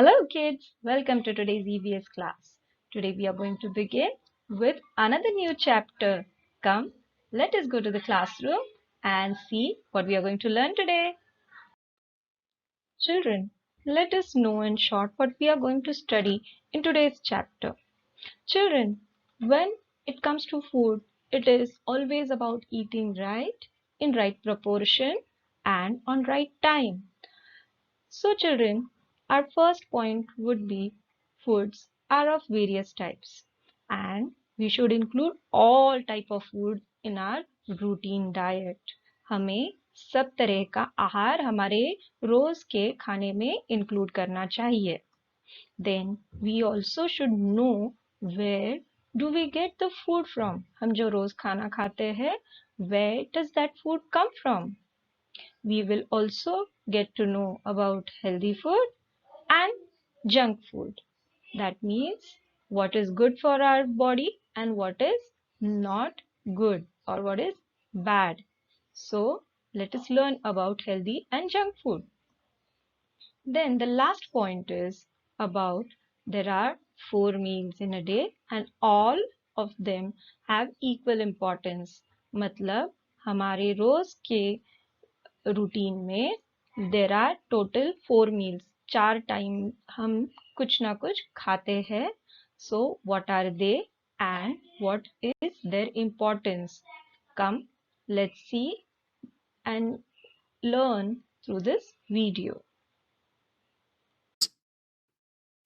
Hello kids, welcome to today's EVS class. Today we are going to begin with another new chapter. Come, let us go to the classroom and see what we are going to learn today. Children, let us know in short what we are going to study in today's chapter. Children, when it comes to food, it is always about eating right, in right proportion and on right time. So children, our first point would be foods are of various types and we should include all type of food in our routine diet. हमें सब तरह का आहार हमारे रोज के खाने में include करना चाहिए. Then we also should know where do we get the food from. हम जो रोज खाना खाते हैं, where does that food come from? We will also get to know about healthy food and junk food. That means what is good for our body and what is not good or what is bad. So let us learn about healthy and junk food. Then the last point is about there are 4 meals in a day and all of them have equal importance. मतलब हमारे रोज के routine में there are total 4 meals. 4 time हम कुछ ना कुछ खाते हैं. So what are they and what is their importance? Come, let's see and learn through this video.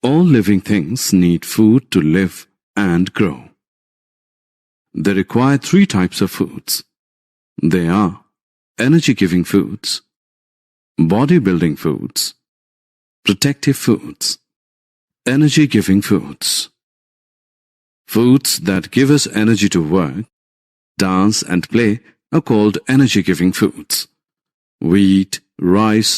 All living things need food to live and grow. They require 3 types of foods. They are energy-giving foods, body-building foods, protective foods. Energy-giving foods. Foods that give us energy to work, dance and play are called energy-giving foods. Wheat, rice,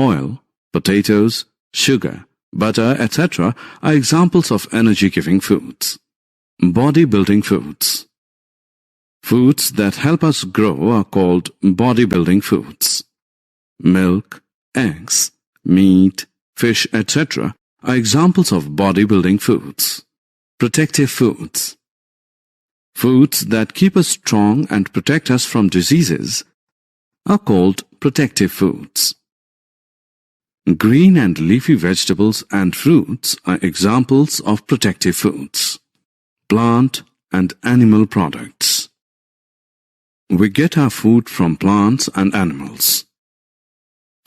oil, potatoes, sugar, butter, etc. are examples of energy-giving foods. Body-building foods. Foods that help us grow are called body-building foods. Milk, eggs, meat, fish, etc. are examples of body-building foods. Protective foods. Foods that keep us strong and protect us from diseases are called protective foods. Green and leafy vegetables and fruits are examples of protective foods. Plant and animal products. We get our food from plants and animals.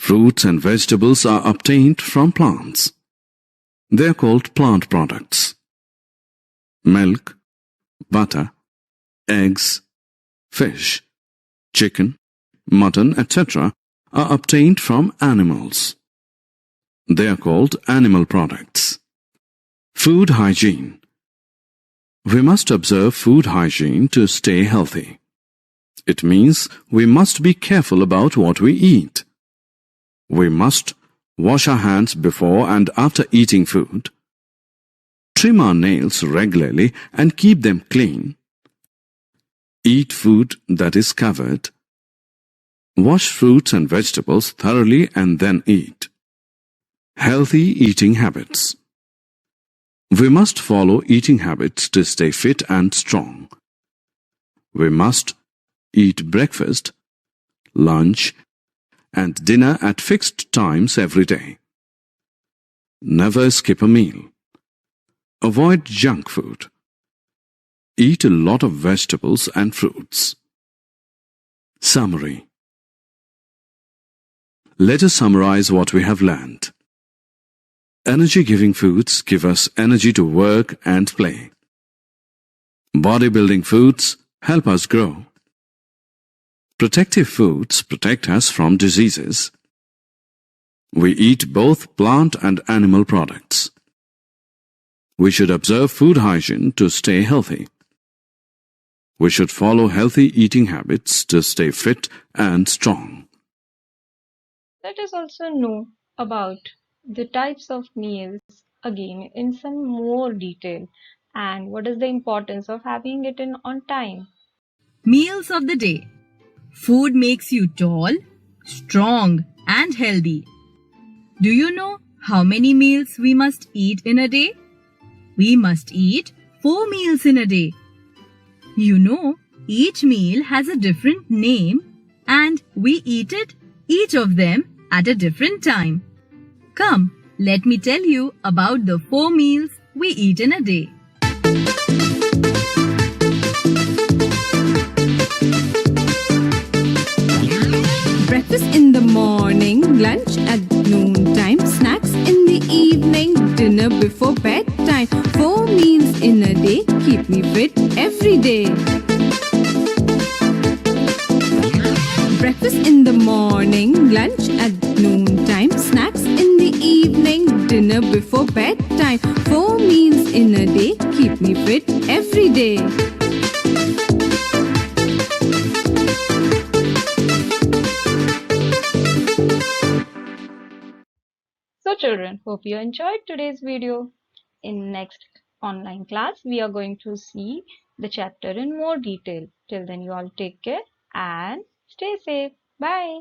Fruits and vegetables are obtained from plants. They are called plant products. Milk, butter, eggs, fish, chicken, mutton, etc. are obtained from animals. They are called animal products. Food hygiene. We must observe food hygiene to stay healthy. It means we must be careful about what we eat. We must wash our hands before and after eating food, trim our nails regularly and keep them clean, eat food that is covered, wash fruits and vegetables thoroughly and then eat. Healthy eating habits. We must follow eating habits to stay fit and strong. We must eat breakfast, lunch, and dinner at fixed times every day. Never skip a meal. Avoid junk food. Eat a lot of vegetables and fruits. Summary. Let us summarize what we have learned. Energy-giving foods give us energy to work and play. Body-building foods help us grow. Protective foods protect us from diseases. We eat both plant and animal products. We should observe food hygiene to stay healthy. We should follow healthy eating habits to stay fit and strong. Let us also know about the types of meals again in some more detail and what is the importance of having it in on time. Meals of the day. Food makes you tall, strong, and healthy. Do you know How many meals we must eat in a day? We must eat 4 meals in a day. You know, each meal has a different name and we eat each of them at a different time. Come, let me tell you about the 4 meals we eat in a day. Breakfast in the morning, lunch at noontime, snacks in the evening, dinner before bedtime. 4 meals in a day keep me fit every day. Breakfast in the morning, lunch at noontime, snacks in the evening, dinner before bedtime. 4 meals in a day keep me fit every day. So children, hope you enjoyed today's video. In next online class, we are going to see the chapter in more detail. Till then, you all take care and stay safe. Bye.